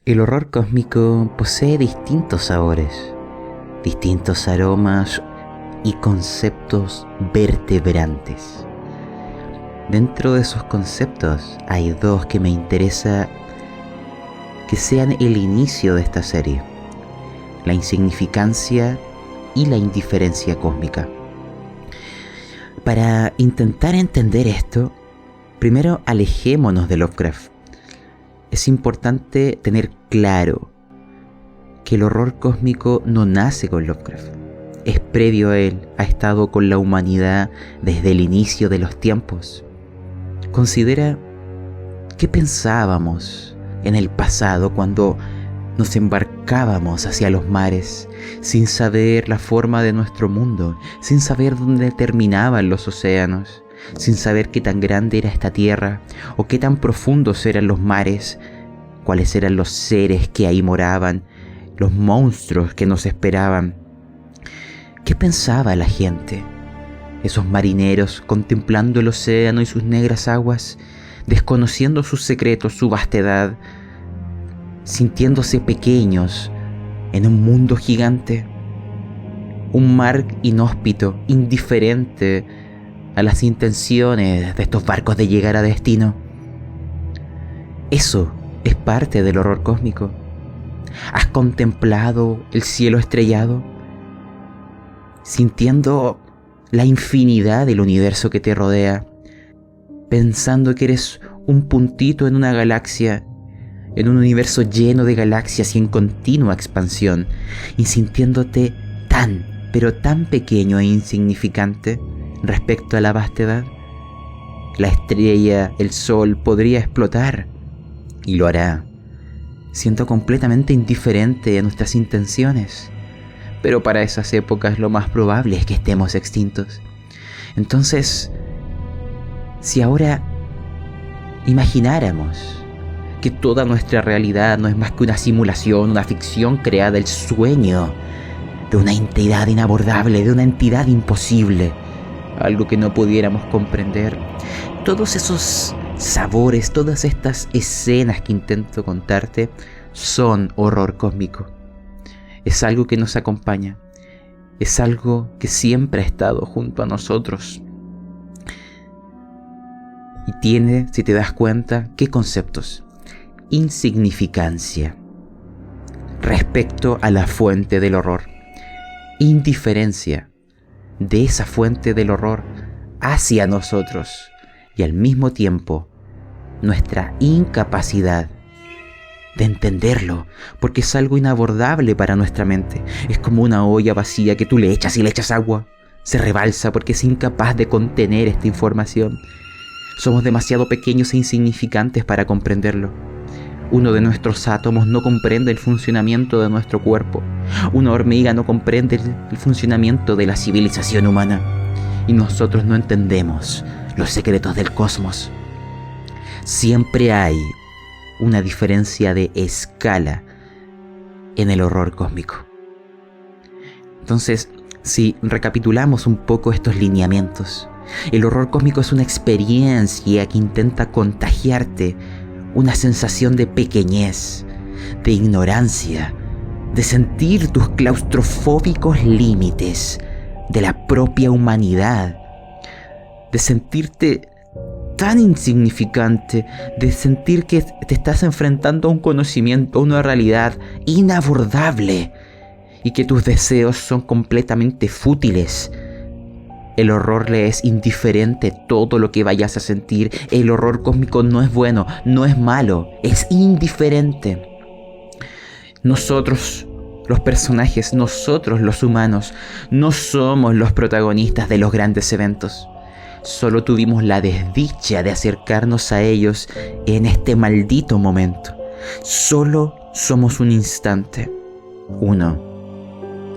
El horror cósmico posee distintos sabores, distintos aromas y conceptos vertebrantes. Dentro de esos conceptos hay dos que me interesa que sean el inicio de esta serie: la insignificancia y la indiferencia cósmica. Para intentar entender esto, primero alejémonos de Lovecraft. Es importante tener claro que el horror cósmico no nace con Lovecraft. Es previo a él, ha estado con la humanidad desde el inicio de los tiempos. Considera qué pensábamos en el pasado cuando nos embarcábamos hacia los mares, sin saber la forma de nuestro mundo, sin saber dónde terminaban los océanos, sin saber qué tan grande era esta tierra o qué tan profundos eran los mares, cuáles eran los seres que ahí moraban, los monstruos que nos esperaban. ¿Qué pensaba la gente? Esos marineros contemplando el océano y sus negras aguas, desconociendo sus secretos, su vastedad, sintiéndose pequeños en un mundo gigante, un mar inhóspito, indiferente a las intenciones de estos barcos de llegar a destino. Eso es parte del horror cósmico. ¿Has contemplado el cielo estrellado, sintiendo la infinidad del universo que te rodea, pensando que eres un puntito en una galaxia, en un universo lleno de galaxias y en continua expansión, y sintiéndote tan, pero tan pequeño e insignificante respecto a la vastedad? La estrella, el sol, podría explotar, y lo hará, siendo completamente indiferente a nuestras intenciones. Pero para esas épocas lo más probable es que estemos extintos. Entonces, si ahora imagináramos que toda nuestra realidad no es más que una simulación, una ficción creada, el sueño de una entidad inabordable, de una entidad imposible, algo que no pudiéramos comprender, todos esos sabores, todas estas escenas que intento contarte son horror cósmico. Es algo que nos acompaña, es algo que siempre ha estado junto a nosotros. Y tiene, si te das cuenta, ¿qué conceptos? Insignificancia respecto a la fuente del horror, indiferencia de esa fuente del horror hacia nosotros, y al mismo tiempo nuestra incapacidad de entenderlo, porque es algo inabordable para nuestra mente. Es como una olla vacía que tú le echas y le echas agua, se rebalsa porque es incapaz de contener esta información. Somos demasiado pequeños e insignificantes para comprenderlo. Uno de nuestros átomos no comprende el funcionamiento de nuestro cuerpo. Una hormiga no comprende el funcionamiento de la civilización humana. Y nosotros no entendemos los secretos del cosmos. Siempre hay una diferencia de escala en el horror cósmico. Entonces, si recapitulamos un poco estos lineamientos, el horror cósmico es una experiencia que intenta contagiarte una sensación de pequeñez, de ignorancia, de sentir tus claustrofóbicos límites de la propia humanidad, de sentirte tan insignificante, de sentir que te estás enfrentando a un conocimiento, a una realidad inabordable y que tus deseos son completamente fútiles. El horror le es indiferente todo lo que vayas a sentir. El horror cósmico no es bueno, no es malo, es indiferente. Nosotros, los personajes, nosotros los humanos, no somos los protagonistas de los grandes eventos. Solo tuvimos la desdicha de acercarnos a ellos en este maldito momento. Solo somos un instante, uno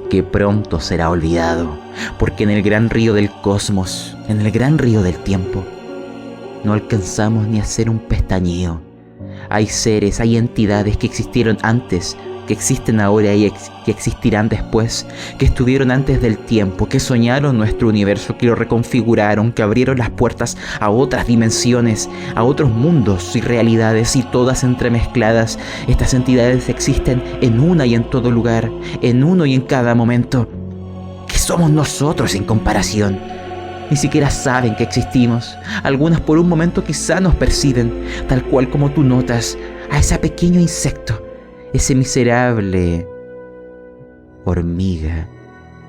que pronto será olvidado, porque en el gran río del cosmos, en el gran río del tiempo, no alcanzamos ni a hacer un pestañeo. Hay seres, hay entidades que existieron antes que existen ahora y que existirán después, que estuvieron antes del tiempo, que soñaron nuestro universo, que lo reconfiguraron, que abrieron las puertas a otras dimensiones, a otros mundos y realidades, y todas entremezcladas. Estas entidades existen en una y en todo lugar, en uno y en cada momento. ¿Qué somos nosotros en comparación? Ni siquiera saben que existimos. Algunas por un momento quizá nos perciben, tal cual como tú notas a ese pequeño insecto, ese miserable hormiga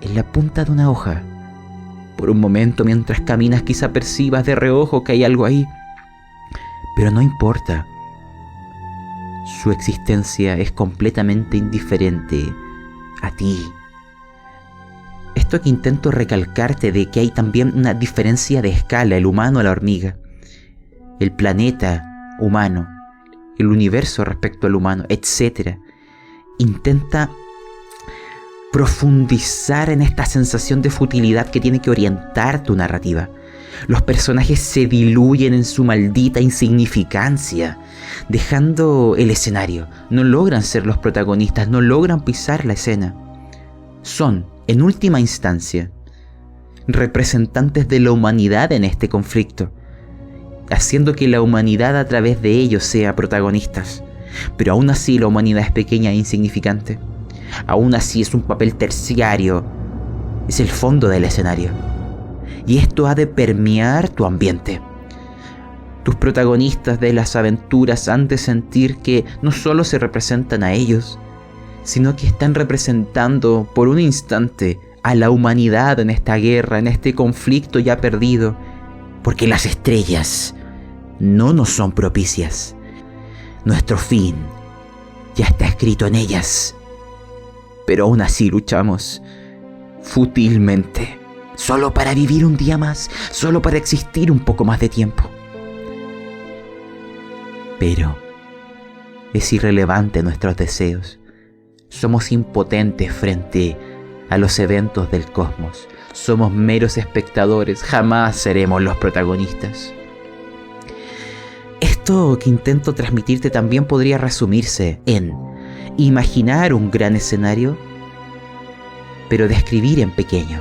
en la punta de una hoja. Por un momento mientras caminas quizá percibas de reojo que hay algo ahí, pero no importa. Su existencia es completamente indiferente a ti. Esto que intento recalcarte de que hay también una diferencia de escala, el humano a la hormiga, el planeta humano, el universo respecto al humano, etc. Intenta profundizar en esta sensación de futilidad que tiene que orientar tu narrativa. Los personajes se diluyen en su maldita insignificancia, dejando el escenario. No logran ser los protagonistas, no logran pisar la escena. Son, en última instancia, representantes de la humanidad en este conflicto, haciendo que la humanidad a través de ellos sea protagonistas. Pero aún así la humanidad es pequeña e insignificante. Aún así es un papel terciario, es el fondo del escenario. Y esto ha de permear tu ambiente. Tus protagonistas de las aventuras han de sentir que no solo se representan a ellos, sino que están representando por un instante a la humanidad en esta guerra, en este conflicto ya perdido, porque las estrellas no nos son propicias. Nuestro fin ya está escrito en ellas, pero aún así luchamos fútilmente, solo para vivir un día más, solo para existir un poco más de tiempo. Pero es irrelevante nuestros deseos. Somos impotentes frente a los eventos del cosmos. Somos meros espectadores, jamás seremos los protagonistas. Esto que intento transmitirte también podría resumirse en imaginar un gran escenario, pero describir en pequeño.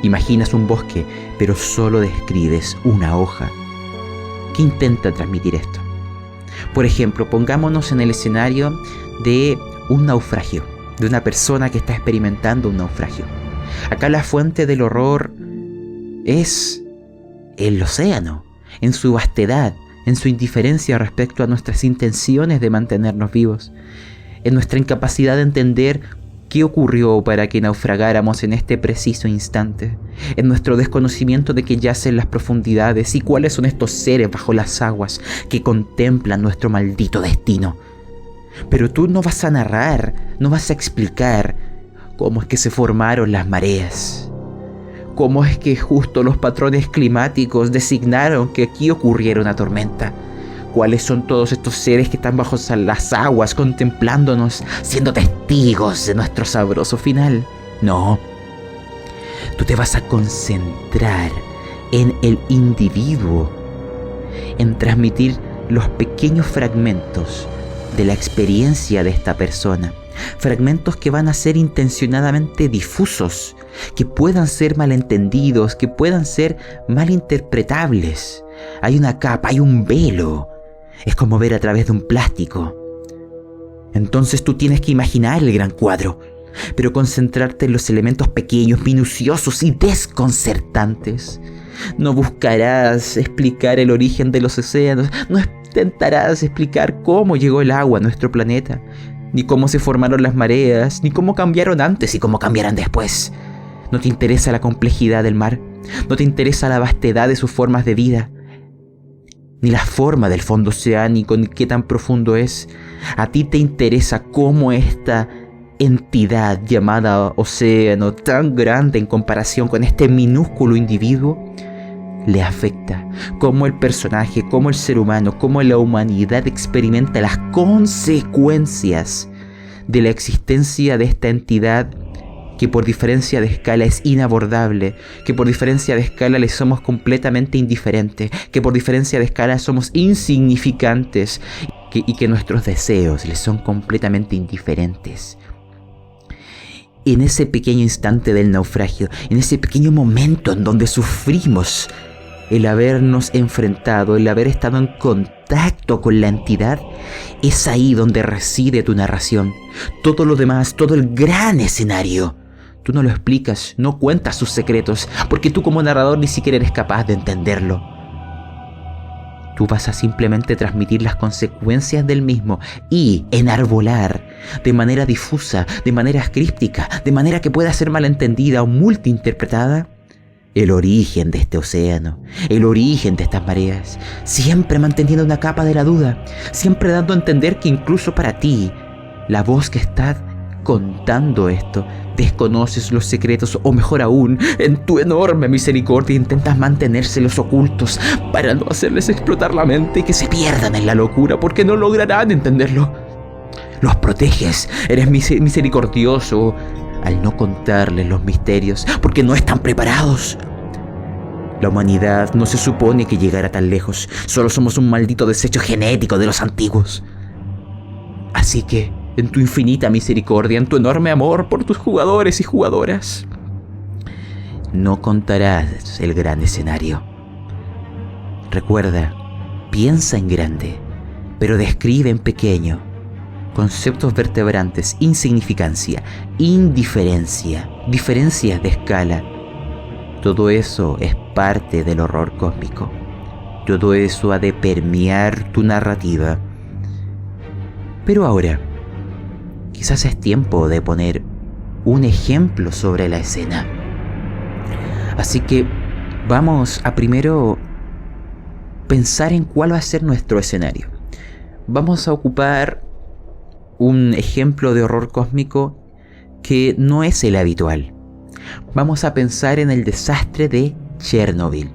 Imaginas un bosque, pero solo describes una hoja. ¿Qué intenta transmitir esto? Por ejemplo, pongámonos en el escenario de un naufragio, de una persona que está experimentando un naufragio. Acá la fuente del horror es el océano, en su vastedad, en su indiferencia respecto a nuestras intenciones de mantenernos vivos, en nuestra incapacidad de entender qué ocurrió para que naufragáramos en este preciso instante, en nuestro desconocimiento de que yacen las profundidades y cuáles son estos seres bajo las aguas que contemplan nuestro maldito destino. Pero tú no vas a narrar, no vas a explicar cómo es que se formaron las mareas, cómo es que justo los patrones climáticos designaron que aquí ocurriera una tormenta, cuáles son todos estos seres que están bajo las aguas contemplándonos, siendo testigos de nuestro sabroso final. No, tú te vas a concentrar en el individuo, en transmitir los pequeños fragmentos de la experiencia de esta persona, fragmentos que van a ser intencionadamente difusos, que puedan ser malentendidos, que puedan ser malinterpretables. Hay una capa, hay un velo, es como ver a través de un plástico. Entonces tú tienes que imaginar el gran cuadro, pero concentrarte en los elementos pequeños, minuciosos y desconcertantes. No buscarás explicar el origen de los océanos, no intentarás explicar cómo llegó el agua a nuestro planeta, ni cómo se formaron las mareas, ni cómo cambiaron antes y cómo cambiarán después. No te interesa la complejidad del mar, no te interesa la vastedad de sus formas de vida, ni la forma del fondo oceánico, ni qué tan profundo es. A ti te interesa cómo esta entidad llamada océano, tan grande en comparación con este minúsculo individuo, le afecta, cómo el personaje, cómo el ser humano, cómo la humanidad experimenta las consecuencias de la existencia de esta entidad que por diferencia de escala es inabordable, que por diferencia de escala le somos completamente indiferentes, que por diferencia de escala somos insignificantes, y que nuestros deseos les son completamente indiferentes. En ese pequeño instante del naufragio, en ese pequeño momento en donde sufrimos el habernos enfrentado, el haber estado en contacto con la entidad, es ahí donde reside tu narración. Todo lo demás, todo el gran escenario, tú no lo explicas, no cuentas sus secretos, porque tú como narrador ni siquiera eres capaz de entenderlo. Tú vas a simplemente transmitir las consecuencias del mismo y enarbolar de manera difusa, de manera críptica, de manera que pueda ser malentendida o multiinterpretada, el origen de este océano, el origen de estas mareas, siempre manteniendo una capa de la duda, siempre dando a entender que incluso para ti, la voz que está contando esto, desconoces los secretos, o mejor aún, en tu enorme misericordia intentas mantenérselos ocultos para no hacerles explotar la mente y que se pierdan en la locura porque no lograrán entenderlo. Los proteges, eres misericordioso al no contarles los misterios porque no están preparados. La humanidad no se supone que llegara tan lejos, solo somos un maldito desecho genético de los antiguos. Así que, en tu infinita misericordia, en tu enorme amor por tus jugadores y jugadoras, no contarás el gran escenario. Recuerda, piensa en grande, pero describe en pequeño. Conceptos vertebrantes, insignificancia, indiferencia, diferencias de escala. Todo eso es parte del horror cósmico. Todo eso ha de permear tu narrativa. Pero ahora, quizás es tiempo de poner un ejemplo sobre la escena. Así que vamos a primero pensar en cuál va a ser nuestro escenario. Vamos a ocupar un ejemplo de horror cósmico que no es el habitual. Vamos a pensar en el desastre de Chernobyl.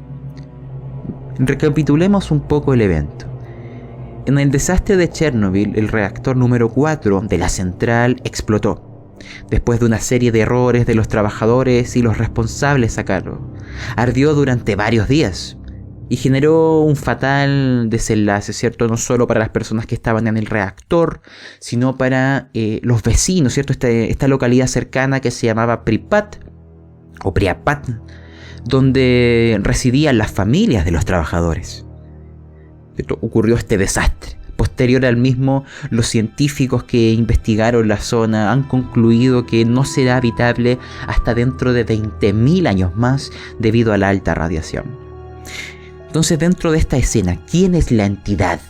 Recapitulemos un poco el evento. En el desastre de Chernobyl, el reactor número 4 de la central explotó. Después de una serie de errores de los trabajadores y los responsables a cargo, ardió durante varios días y generó un fatal desenlace, ¿cierto? No solo para las personas que estaban en el reactor, sino para los vecinos, ¿cierto? Esta localidad cercana que se llamaba Pripyat, o Priapat, donde residían las familias de los trabajadores. Ocurrió este desastre. Posterior al mismo, los científicos que investigaron la zona han concluido que no será habitable hasta dentro de 20.000 años más debido a la alta radiación. Entonces, dentro de esta escena, ¿quién es la entidad?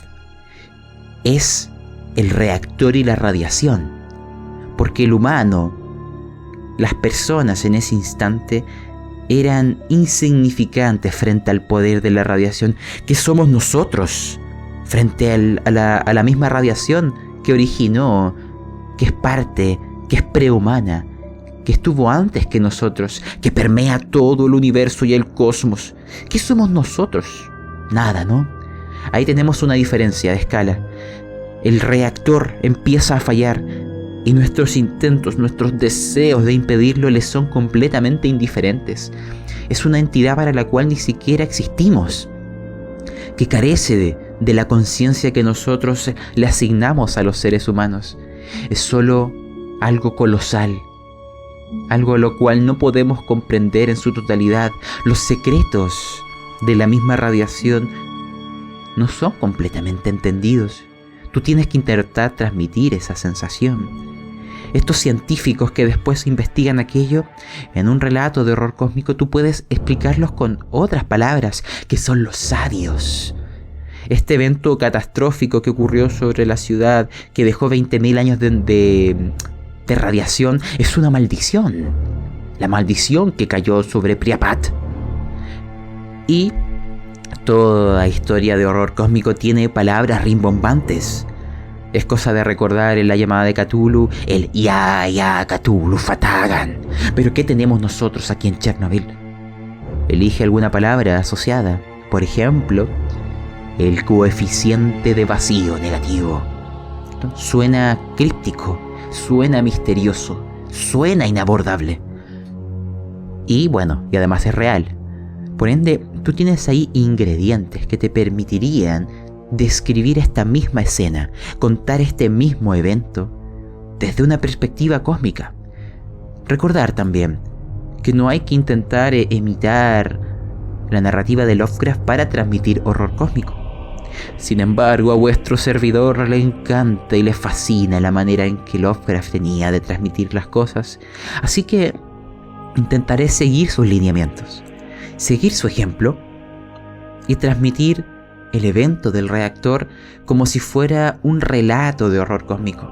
Es el reactor y la radiación. Porque el humano, las personas en ese instante, eran insignificantes frente al poder de la radiación, que somos nosotros, frente a la misma radiación que originó, que es parte, que es prehumana, que estuvo antes que nosotros, que permea todo el universo y el cosmos. ¿Qué somos nosotros? Nada, ¿no? Ahí tenemos una diferencia de escala. El reactor empieza a fallar y nuestros intentos, nuestros deseos de impedirlo les son completamente indiferentes. Es una entidad para la cual ni siquiera existimos, que carece de la conciencia que nosotros le asignamos a los seres humanos. Es solo algo colosal, algo lo cual no podemos comprender en su totalidad. Los secretos de la misma radiación no son completamente entendidos. Tú tienes que intentar transmitir esa sensación. Estos científicos que después investigan aquello, en un relato de horror cósmico tú puedes explicarlos con otras palabras, que son los sabios. Este evento catastrófico que ocurrió sobre la ciudad, que dejó 20.000 años de radiación, es una maldición. La maldición que cayó sobre Pripyat. Y toda historia de horror cósmico tiene palabras rimbombantes. Es cosa de recordar en la llamada de Cthulhu, el Ya Cthulhu Fatagan. Pero ¿qué tenemos nosotros aquí en Chernobyl? Elige alguna palabra asociada. Por ejemplo, el coeficiente de vacío negativo. Suena críptico, suena misterioso, suena inabordable. Y bueno, y además es real. Por ende, tú tienes ahí ingredientes que te permitirían describir esta misma escena, contar este mismo evento desde una perspectiva cósmica. Recordar también que no hay que intentar imitar la narrativa de Lovecraft para transmitir horror cósmico. Sin embargo, a vuestro servidor le encanta y le fascina la manera en que Lovecraft tenía de transmitir las cosas, así que intentaré seguir sus lineamientos, seguir su ejemplo y transmitir el evento del reactor como si fuera un relato de horror cósmico,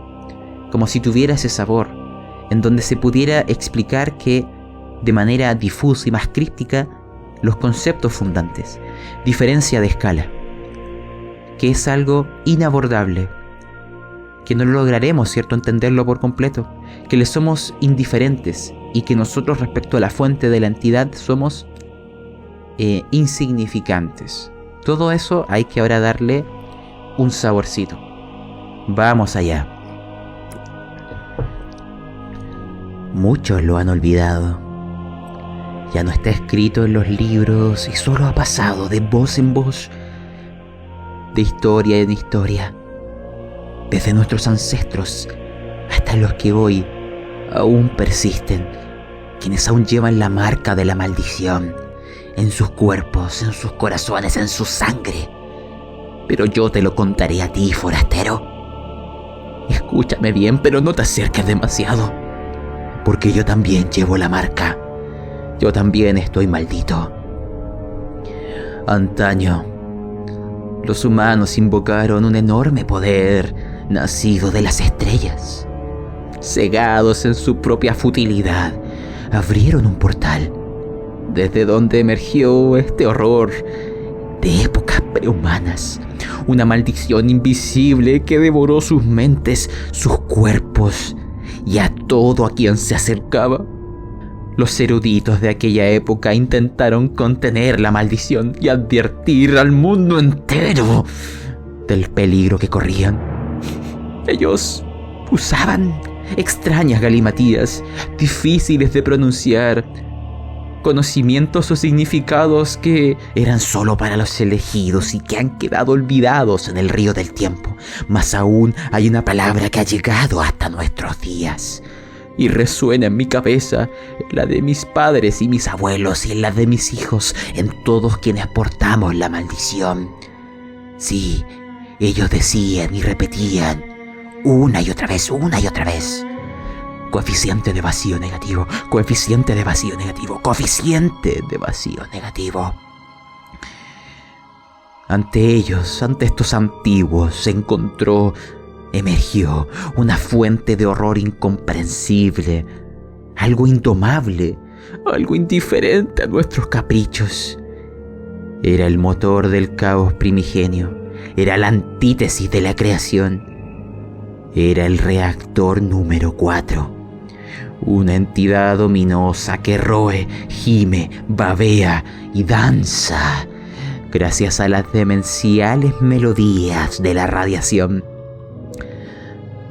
como si tuviera ese sabor, en donde se pudiera explicar que de manera difusa y más críptica los conceptos fundantes, diferencia de escala, que es algo inabordable, que no lograremos, ¿cierto?, entenderlo por completo, que le somos indiferentes y que nosotros respecto a la fuente de la entidad somos insignificantes. Todo eso hay que ahora darle un saborcito. Vamos allá. Muchos lo han olvidado. Ya no está escrito en los libros y solo ha pasado de voz en voz, de historia en historia, desde nuestros ancestros hasta los que hoy aún persisten, quienes aún llevan la marca de la maldición en sus cuerpos, en sus corazones, en su sangre. Pero yo te lo contaré a ti, forastero. Escúchame bien, pero no te acerques demasiado, porque yo también llevo la marca. Yo también estoy maldito. Antaño, los humanos invocaron un enorme poder nacido de las estrellas. Cegados en su propia futilidad, abrieron un portal desde donde emergió este horror de épocas prehumanas. Una maldición invisible que devoró sus mentes, sus cuerpos y a todo a quien se acercaba. Los eruditos de aquella época intentaron contener la maldición y advertir al mundo entero del peligro que corrían. Ellos usaban extrañas galimatías, difíciles de pronunciar, conocimientos o significados que eran solo para los elegidos y que han quedado olvidados en el río del tiempo. Más aún, hay una palabra que ha llegado hasta nuestros días y resuena en mi cabeza, en la de mis padres y mis abuelos y en la de mis hijos, en todos quienes portamos la maldición. Sí, ellos decían y repetían una y otra vez, coeficiente de vacío negativo, coeficiente de vacío negativo, coeficiente de vacío negativo. Ante ellos, ante estos antiguos, emergió una fuente de horror incomprensible, algo indomable, algo indiferente a nuestros caprichos. Era el motor del caos primigenio, era la antítesis de la creación, era el reactor número 4, una entidad ominosa que roe, gime, babea y danza gracias a las demenciales melodías de la radiación.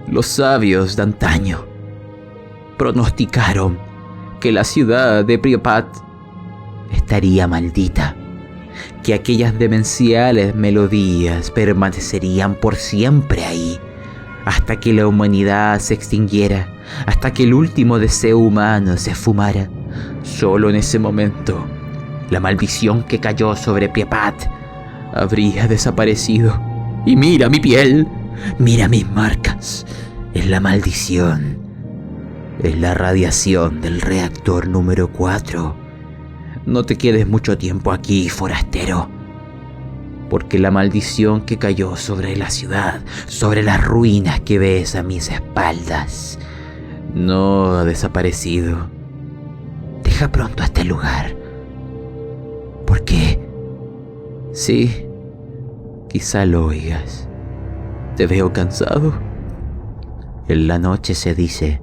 Los sabios de antaño pronosticaron que la ciudad de Pripyat estaría maldita, que aquellas demenciales melodías permanecerían por siempre ahí, hasta que la humanidad se extinguiera, hasta que el último deseo humano se esfumara. Solo en ese momento, la maldición que cayó sobre Pripyat habría desaparecido. Y mira mi piel, mira mis marcas. Es la maldición. Es la radiación del reactor número 4. No te quedes mucho tiempo aquí, forastero, porque la maldición que cayó sobre la ciudad, sobre las ruinas que ves a mis espaldas, no ha desaparecido. Deja pronto este lugar, porque sí, quizá lo oigas. Te veo cansado. En la noche se dice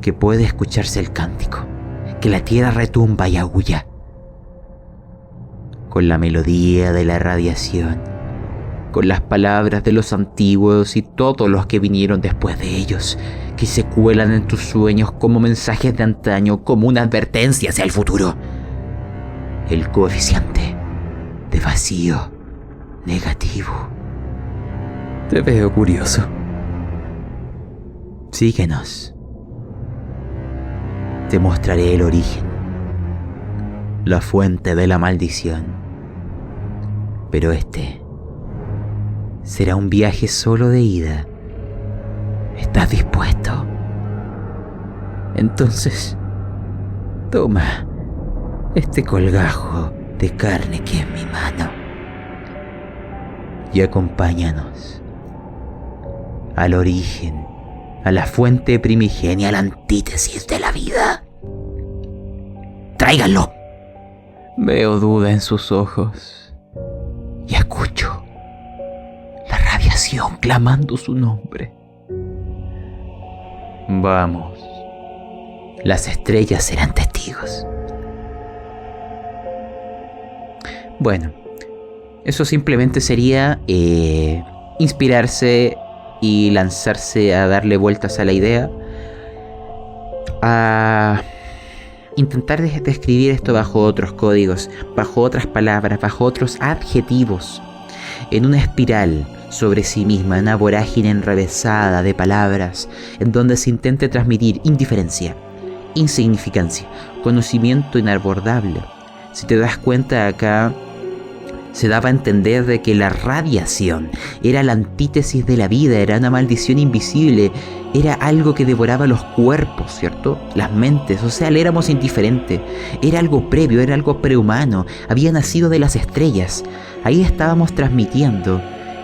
que puede escucharse el cántico, que la tierra retumba y aúlla con la melodía de la radiación, con las palabras de los antiguos y todos los que vinieron después de ellos, que se cuelan en tus sueños como mensajes de antaño, como una advertencia hacia el futuro. El coeficiente de vacío negativo. Te veo curioso. Síguenos. Te mostraré el origen, la fuente de la maldición. Pero este será un viaje solo de ida. ¿Estás dispuesto? Entonces, toma este colgajo de carne que es mi mano y acompáñanos al origen, a la fuente primigenia, a la antítesis de la vida. ¡Tráiganlo! Veo duda en sus ojos y escucho la radiación clamando su nombre. Vamos, las estrellas serán testigos. Bueno, eso simplemente sería inspirarse y lanzarse a darle vueltas a la idea, a intentar describir esto bajo otros códigos, bajo otras palabras, bajo otros adjetivos, en una espiral sobre sí misma, en una vorágine enrevesada de palabras, en donde se intente transmitir indiferencia, insignificancia, conocimiento inabordable. Si te das cuenta, acá se daba a entender de que la radiación era la antítesis de la vida, era una maldición invisible, era algo que devoraba los cuerpos, ¿cierto? Las mentes, o sea, le éramos indiferentes, era algo previo, era algo prehumano, había nacido de las estrellas. Ahí estábamos transmitiendo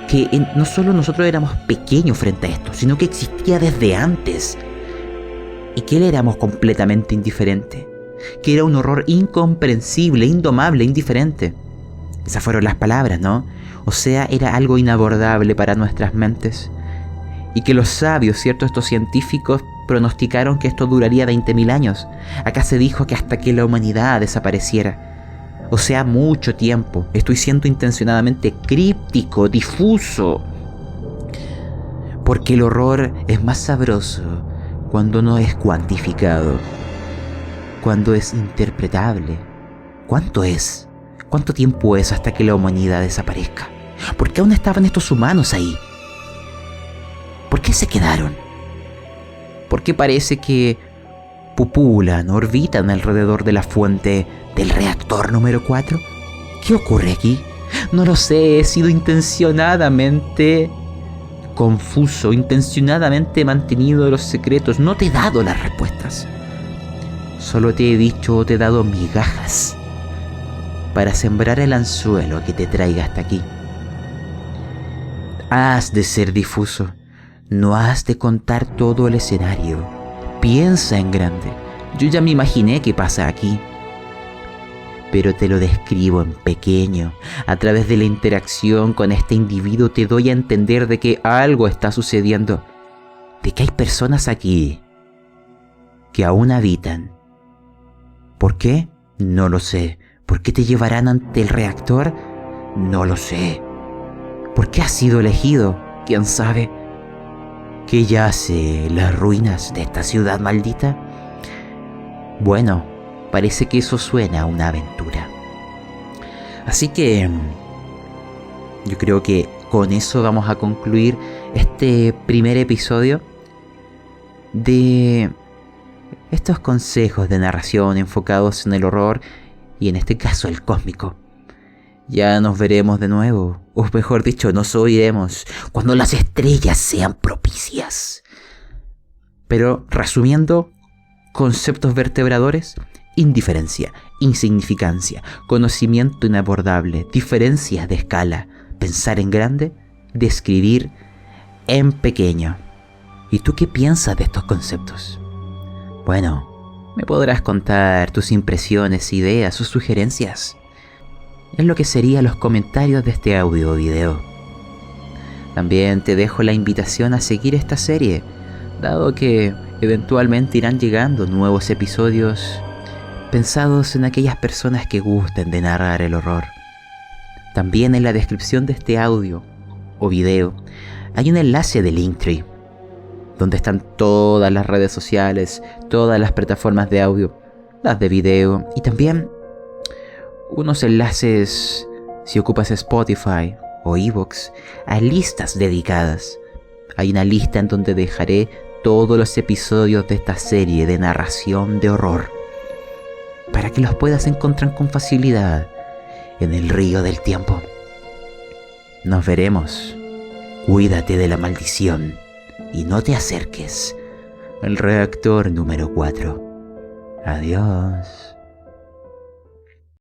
que no solo nosotros éramos pequeños frente a esto, sino que existía desde antes, y que le éramos completamente indiferentes, que era un horror incomprensible, indomable, indiferente. Esas fueron las palabras, ¿no? O sea, era algo inabordable para nuestras mentes. Y que los sabios, ¿cierto? Estos científicos pronosticaron que esto duraría 20.000 años. Acá se dijo que hasta que la humanidad desapareciera. O sea, mucho tiempo. Estoy siendo intencionadamente críptico, difuso. Porque el horror es más sabroso cuando no es cuantificado. Cuando es interpretable. ¿Cuánto es? ¿Cuánto tiempo es hasta que la humanidad desaparezca? ¿Por qué aún estaban estos humanos ahí? ¿Por qué se quedaron? ¿Por qué parece que pupulan, orbitan alrededor de la fuente del reactor número 4? ¿Qué ocurre aquí? No lo sé, he sido intencionadamente confuso, intencionadamente he mantenido los secretos. No te he dado las respuestas. Solo te he dicho, te he dado migajas para sembrar el anzuelo que te traiga hasta aquí. Has de ser difuso, no has de contar todo el escenario. Piensa en grande. Yo ya me imaginé qué pasa aquí, pero te lo describo en pequeño. A través de la interacción con este individuo te doy a entender de que algo está sucediendo, de que hay personas aquí que aún habitan. ¿Por qué? No lo sé. ¿Por qué te llevarán ante el reactor? No lo sé. ¿Por qué has sido elegido? ¿Quién sabe? ¿Qué yace en las ruinas de esta ciudad maldita? Bueno, parece que eso suena a una aventura. Así que yo creo que con eso vamos a concluir este primer episodio de estos consejos de narración enfocados en el horror y en este caso el cósmico. Ya nos veremos de nuevo, o mejor dicho, nos oiremos cuando las estrellas sean propicias. Pero resumiendo, conceptos vertebradores: indiferencia, insignificancia, conocimiento inabordable, diferencias de escala, pensar en grande, describir en pequeño. ¿Y tú qué piensas de estos conceptos? Bueno, me podrás contar tus impresiones, ideas o sugerencias en lo que serían los comentarios de este audio o video. También te dejo la invitación a seguir esta serie, dado que eventualmente irán llegando nuevos episodios pensados en aquellas personas que gusten de narrar el horror. También en la descripción de este audio o video hay un enlace de Linktree, donde están todas las redes sociales, todas las plataformas de audio, las de video, y también unos enlaces si ocupas Spotify o iVoox a listas dedicadas. Hay una lista en donde dejaré todos los episodios de esta serie de narración de horror, para que los puedas encontrar con facilidad en el río del tiempo. Nos veremos. Cuídate de la maldición y no te acerques al reactor número 4. Adiós.